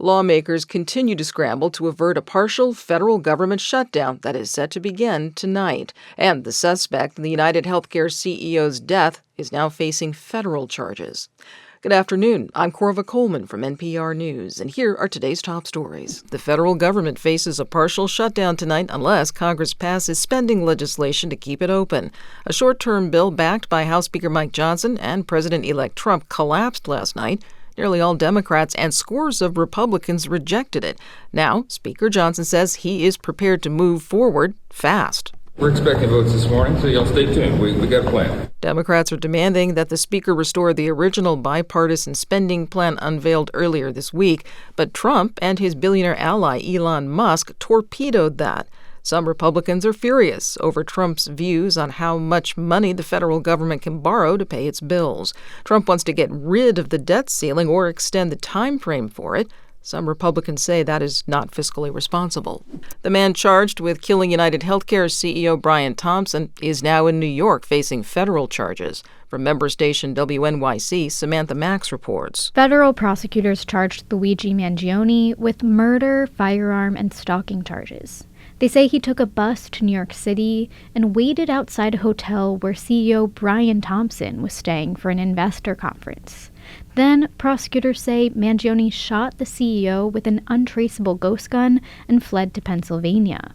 Lawmakers continue to scramble to avert a partial federal government shutdown that is set to begin tonight. And the suspect in the United Healthcare CEO's death is now facing federal charges. Good afternoon. I'm Corva Coleman from NPR News, and here are today's top stories. The federal government faces a partial shutdown tonight unless Congress passes spending legislation to keep it open. A short-term bill backed by House Speaker Mike Johnson and President-elect Trump collapsed last night. Nearly all Democrats and scores of Republicans rejected it. Now, Speaker Johnson says he is prepared to move forward fast. We're expecting votes this morning, so y'all stay tuned. We got a plan. Democrats are demanding that the Speaker restore the original bipartisan spending plan unveiled earlier this week, but Trump and his billionaire ally Elon Musk torpedoed that. Some Republicans are furious over Trump's views on how much money the federal government can borrow to pay its bills. Trump wants to get rid of the debt ceiling or extend the time frame for it. Some Republicans say that is not fiscally responsible. The man charged with killing United Healthcare CEO Brian Thompson is now in New York facing federal charges. From member station WNYC, Samantha Max reports. Federal prosecutors charged Luigi Mangione with murder, firearm, and stalking charges. They say he took a bus to New York City and waited outside a hotel where CEO Brian Thompson was staying for an investor conference. Then, prosecutors say Mangione shot the CEO with an untraceable ghost gun and fled to Pennsylvania.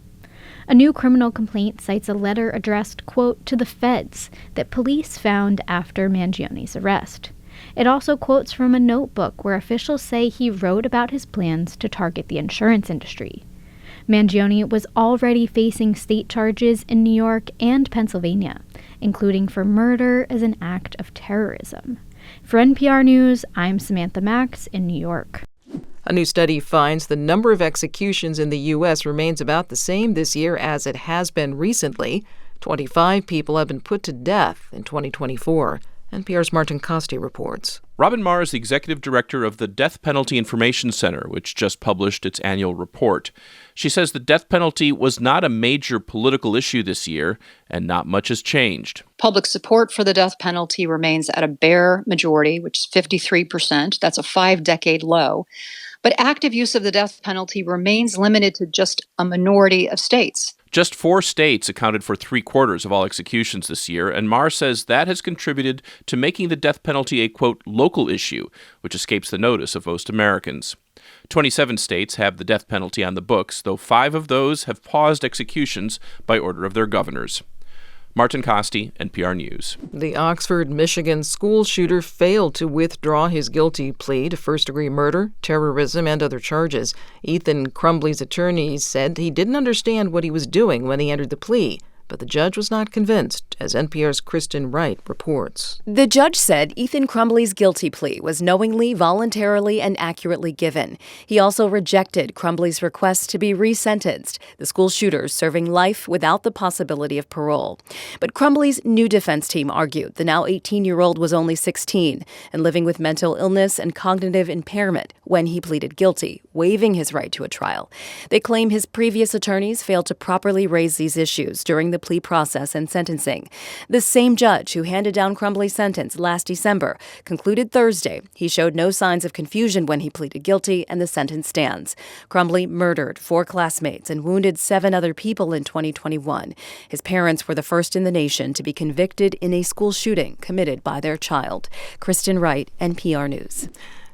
A new criminal complaint cites a letter addressed, quote, to the feds that police found after Mangione's arrest. It also quotes from a notebook where officials say he wrote about his plans to target the insurance industry. Mangione was already facing state charges in New York and Pennsylvania, including for murder as an act of terrorism. For NPR News, I'm Samantha Max in New York. A new study finds the number of executions in the U.S. remains about the same this year as it has been recently. 25 people have been put to death in 2024. NPR's Martin Costi reports. Robin Marr is the executive director of the Death Penalty Information Center, which just published its annual report. She says the death penalty was not a major political issue this year, and not much has changed. Public support for the death penalty remains at a bare majority, which is 53%. That's a 5-decade low. But active use of the death penalty remains limited to just a minority of states. Just 4 states accounted for 3/4 of all executions this year, and Marr says that has contributed to making the death penalty a, quote, local issue, which escapes the notice of most Americans. 27 states have the death penalty on the books, though 5 of those have paused executions by order of their governors. Martin Costi, NPR News. The Oxford, Michigan school shooter failed to withdraw his guilty plea to first-degree murder, terrorism, and other charges. Ethan Crumbley's attorney said he didn't understand what he was doing when he entered the plea. But the judge was not convinced, as NPR's Kristen Wright reports. The judge said Ethan Crumbley's guilty plea was knowingly, voluntarily, and accurately given. He also rejected Crumbley's request to be resentenced, the school shooter serving life without the possibility of parole. But Crumbley's new defense team argued the now 18-year-old was only 16 and living with mental illness and cognitive impairment when he pleaded guilty, waiving his right to a trial. They claim his previous attorneys failed to properly raise these issues during the plea process and sentencing. The same judge who handed down Crumbley's sentence last December concluded Thursday he showed no signs of confusion when he pleaded guilty, and the sentence stands. Crumbley murdered 4 classmates and wounded 7 other people in 2021. His parents were the first in the nation to be convicted in a school shooting committed by their child. Kristen Wright, NPR News.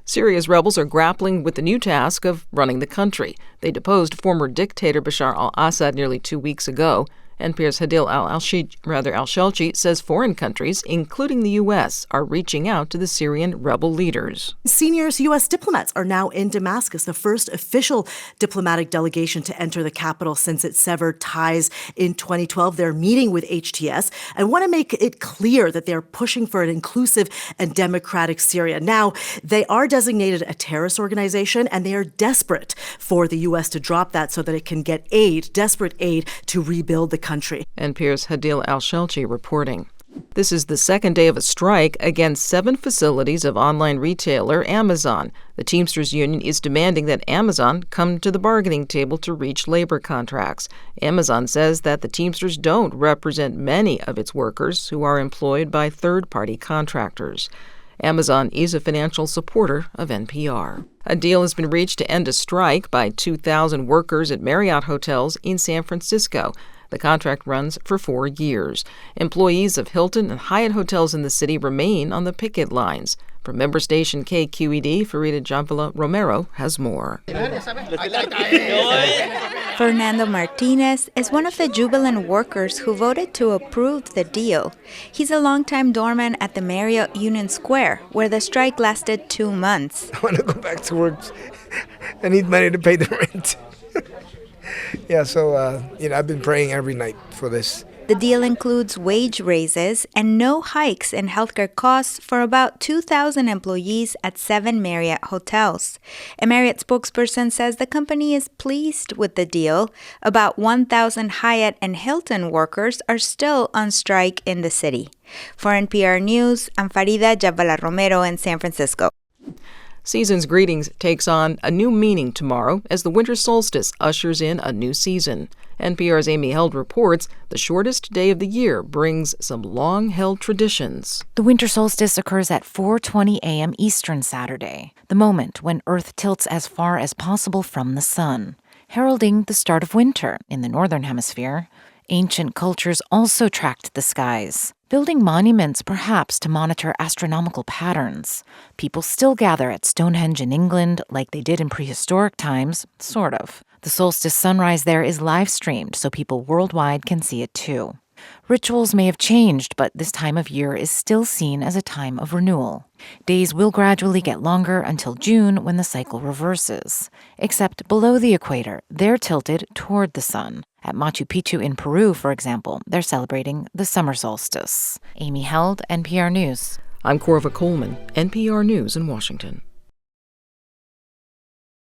Syria's rebels are grappling with the new task of running the country. They deposed former dictator Bashar al-Assad nearly 2 weeks ago. NPR's Hadil al-Shelchi says foreign countries, including the U.S., are reaching out to the Syrian rebel leaders. Senior U.S. diplomats are now in Damascus, the first official diplomatic delegation to enter the capital since it severed ties in 2012. They're meeting with HTS and want to make it clear that they're pushing for an inclusive and democratic Syria. Now, they are designated a terrorist organization, and they are desperate for the U.S. to drop that so that it can get desperate aid to rebuild the country. NPR's Hadil al-Shelchi reporting. This is the second day of a strike against 7 facilities of online retailer Amazon. The Teamsters Union is demanding that Amazon come to the bargaining table to reach labor contracts. Amazon says that the Teamsters don't represent many of its workers who are employed by third-party contractors. Amazon is a financial supporter of NPR. A deal has been reached to end a strike by 2,000 workers at Marriott hotels in San Francisco. The contract runs for 4 years. Employees of Hilton and Hyatt hotels in the city remain on the picket lines. From member station KQED, Farida Javila Romero has more. Fernando Martinez is one of the jubilant workers who voted to approve the deal. He's a longtime doorman at the Marriott Union Square, where the strike lasted 2 months. I want to go back to work. I need money to pay the rent. Yeah, so, I've been praying every night for this. The deal includes wage raises and no hikes in healthcare costs for about 2,000 employees at 7 Marriott hotels. A Marriott spokesperson says the company is pleased with the deal. About 1,000 Hyatt and Hilton workers are still on strike in the city. For NPR News, I'm Farida Javila Romero in San Francisco. Season's Greetings takes on a new meaning tomorrow as the winter solstice ushers in a new season. NPR's Amy Held reports the shortest day of the year brings some long-held traditions. The winter solstice occurs at 4:20 a.m. Eastern Saturday, the moment when Earth tilts as far as possible from the sun, heralding the start of winter in the northern hemisphere. Ancient cultures also tracked the skies, building monuments perhaps to monitor astronomical patterns. People still gather at Stonehenge in England like they did in prehistoric times, sort of. The solstice sunrise there is live-streamed so people worldwide can see it too. Rituals may have changed, but this time of year is still seen as a time of renewal. Days will gradually get longer until June when the cycle reverses. Except below the equator, they're tilted toward the sun. At Machu Picchu in Peru, for example, they're celebrating the summer solstice. Amy Held, NPR News. I'm Corva Coleman, NPR News in Washington.